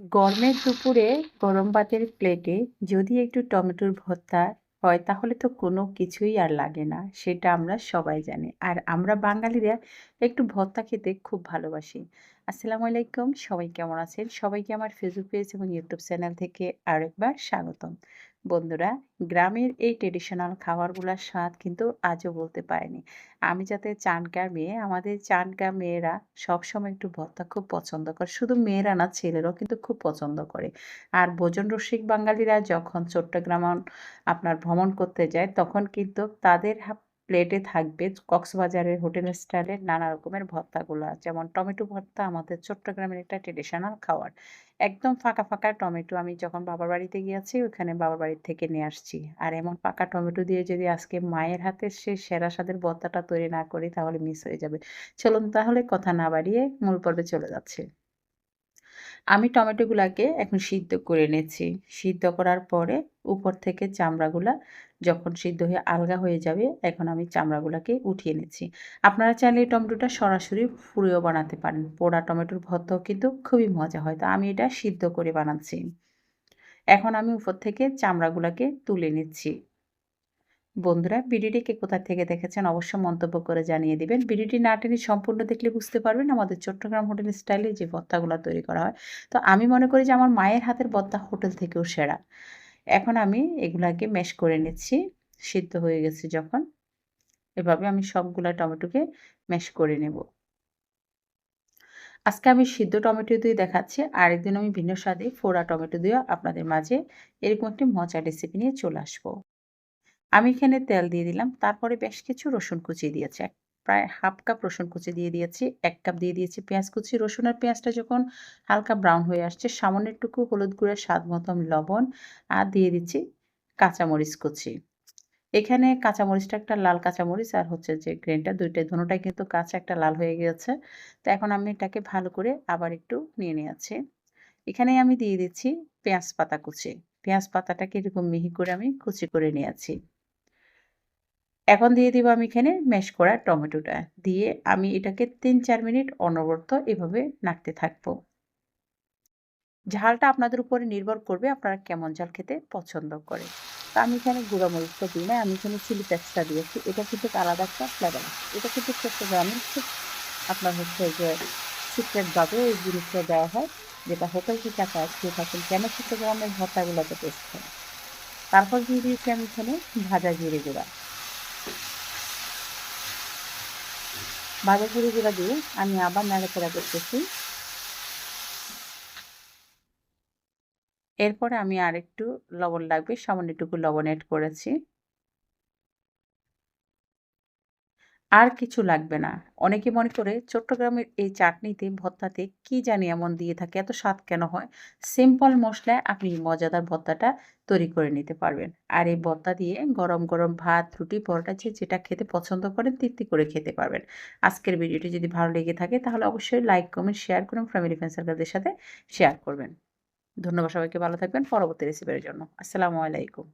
গরমের দুপুরে গরম ভাতের প্লেটে যদি একটু টমেটোর ভর্তা হয় তাহলে তো কোনো কিছুই আর লাগে না। সেটা আমরা সবাই জানি। আর আমরা বাঙালিরা একটু ভর্তা খেতে খুব ভালোবাসি। আসসালামু আলাইকুম। সবাই কেমন আছেন? সবাইকে আমার ফেসবুক পেজ এবং ইউটিউব চ্যানেল থেকে আরেকবার স্বাগতম। বন্ধুরা, গ্রামের এই ট্র্যাডিশনাল খাবারগুলার স্বাদ কিন্তু আজও বলতে পারেনি। আমি যাতে চানকার মেয়ে, আমাদের চানকার মেয়েরা সবসময় একটু ভর্তা খুব পছন্দ করে। শুধু মেয়েরা না, ছেলেরাও কিন্তু খুব পছন্দ করে। আর ভোজন রসিক বাঙালিরা যখন চট্টগ্রাম আপনার ভ্রমণ করতে যায়, তখন কিন্তু তাদের প্লেটে থাকবে কক্সবাজারের হোটেল স্টাইলের নানা রকমের ভর্তাগুলা। যেমন টমেটো ভর্তা আমাদের চট্টগ্রামের একটা ট্র্যাডিশনাল খাবার। একদম ফাঁকা, ফাঁকা টমেটো আমি যখন বাবার বাড়িতে গিয়েছি, ওখানে বাবার বাড়ি থেকে নিয়ে আসছি। আর এমন পাকা টমেটো দিয়ে যদি আজকে মায়ের হাতের সেই সেরা স্বাদের ভর্তাটা তৈরি না করি তাহলে মিস হয়ে যাবে। চলুন তাহলে কথা না বাড়িয়ে মূল পর্বে চলে যাচ্ছি। আমি টমেটোগুলাকে এখন সিদ্ধ করে নিচ্ছি। সিদ্ধ করার পরে উপর থেকে চামড়াগুলা যখন সিদ্ধ হয়ে আলগা হয়ে যাবে, এখন আমি চামড়াগুলাকে উঠিয়ে নিচ্ছি। আপনারা চাইলে এই টমেটোটা সরাসরি পুড়েও বানাতে পারেন। পোড়া টমেটোর ভর্তাও কিন্তু খুবই মজা হয়। তো আমি এটা সিদ্ধ করে বানাচ্ছি। এখন আমি উপর থেকে চামড়াগুলাকে তুলে নিচ্ছি। বন্ধুরা, ভিডিওটি কে কোথা থেকে দেখেছেন অবশ্যই মন্তব্য করে জানিয়ে দিবেন। ভিডিওটি না টেনে সম্পূর্ণ দেখলে বুঝতে পারবেন আমাদের চট্টগ্রাম হোটেল স্টাইলে যে ভর্তাগুলা তৈরি করা হয়। তো আমি মনে করি যে আমার মায়ের হাতের ভর্তা হোটেল থেকেও সেরা। এখন আমি এগুলাকে ম্যাশ করে নিচ্ছি। সিদ্ধ হয়ে গেছে যখন, এভাবে আমি সবগুলা টমেটোকে ম্যাশ করে নেব। আজকে আমি সিদ্ধ টমেটো দিয়ে দেখাচ্ছি। আরেকদিন আমি ভিন্ন স্বাদে ফোড়া টমেটো দিয়েও আপনাদের মাঝে এরকম একটি মজার রেসিপি নিয়ে চলে আসবো। আমি এখানে তেল দিয়ে দিলাম। তারপরে বেশ কিছু রসুন কুচি দিয়েছি। প্রায় 1/2 কাপ রসুন কুচি দিয়ে দিয়েছি। 1 কাপ দিয়ে দিয়েছি পেঁয়াজ কুচি। রসুন আর পেঁয়াজটা যখন হালকা ব্রাউন হয়ে আসছে, সামান্য একটুকু হলুদ গুঁড়া, স্বাদ মতো লবণ আর দিয়ে দিচ্ছি কাঁচামরিচ কুচি। এখানে কাঁচামরিচটা একটা লাল কাঁচামরিচ আর হচ্ছে যে গ্রিনটা, দোনোটাই কিন্তু কাঁচা, একটা লাল হয়ে গিয়েছে। তো এখন আমি এটাকে ভালো করে আবার একটু নিয়ে নিয়েছি। এখানে আমি দিয়ে দিচ্ছি পেঁয়াজ পাতা কুচি। পেঁয়াজ পাতাটাকে এরকম মিহি করে আমি কুচি করে নিয়েছি। এখন দিয়ে দিব আমি এখানে ম্যাশ করা টমেটোটা। দিয়ে আমি এটাকে ৩-৪ মিনিট অনবরত এভাবে নাড়তে থাকবো। ঝালটা আপনাদের উপরে নির্ভর করবে আপনারা কেমন ঝাল খেতে পছন্দ করেন। তো আমি এখানে গুঁড়া মরিচটা দিই না, আমি এখানে চিলি পেস্টটা দিয়েছি। এটা কিন্তু আলাদা একটা ফ্লেভার আছে। এটা কিন্তু চট্টগ্রামের খুব আপনার হচ্ছে যে সিক্রেট ভাবে এই জিনিসটা দেওয়া হয়, যেটা হোটেল থেকে আপনারা খেয়ে থাকেন। কেন চট্টগ্রামের ভর্তাগুলো এত টেস্ট হয়। তারপর দিয়ে দিয়েছি আমি এখানে ভাজা জিরে গুঁড়া। ভাজা জিরে গুঁড়া দিয়ে আমি আবার নাড়াচাড়া করতেছি। এরপরে আমি আরেকটু লবণ লাগবে, সামান্য একটুকু লবণ এড করেছি। আর কিছু লাগবে না। অনেকে মনে করে চট্টগ্রামের এই চাটনিতে, ভর্তাতে কি জানি এমন দিয়ে থাকে, এত স্বাদ কেন হয়? সিম্পল মসলায় আপনি মজাদার ভর্তাটা তৈরি করে নিতে পারবেন। আর এই ভর্তা দিয়ে গরম, গরম ভাত, রুটি, পরোটা যে যেটা খেতে পছন্দ করেন তৃপ্তি করে খেতে পারবেন। আজকের ভিডিওটি যদি ভালো লেগে থাকে তাহলে অবশ্যই লাইক, কমেন্ট, শেয়ার করুন। ফ্যামিলি, ফ্রেন্ড সার্কেলদের সাথে শেয়ার করবেন। ধন্যবাদ সবাইকে, ভালো থাকবেন পরবর্তী রেসিপির জন্য। আসসালামু আলাইকুম।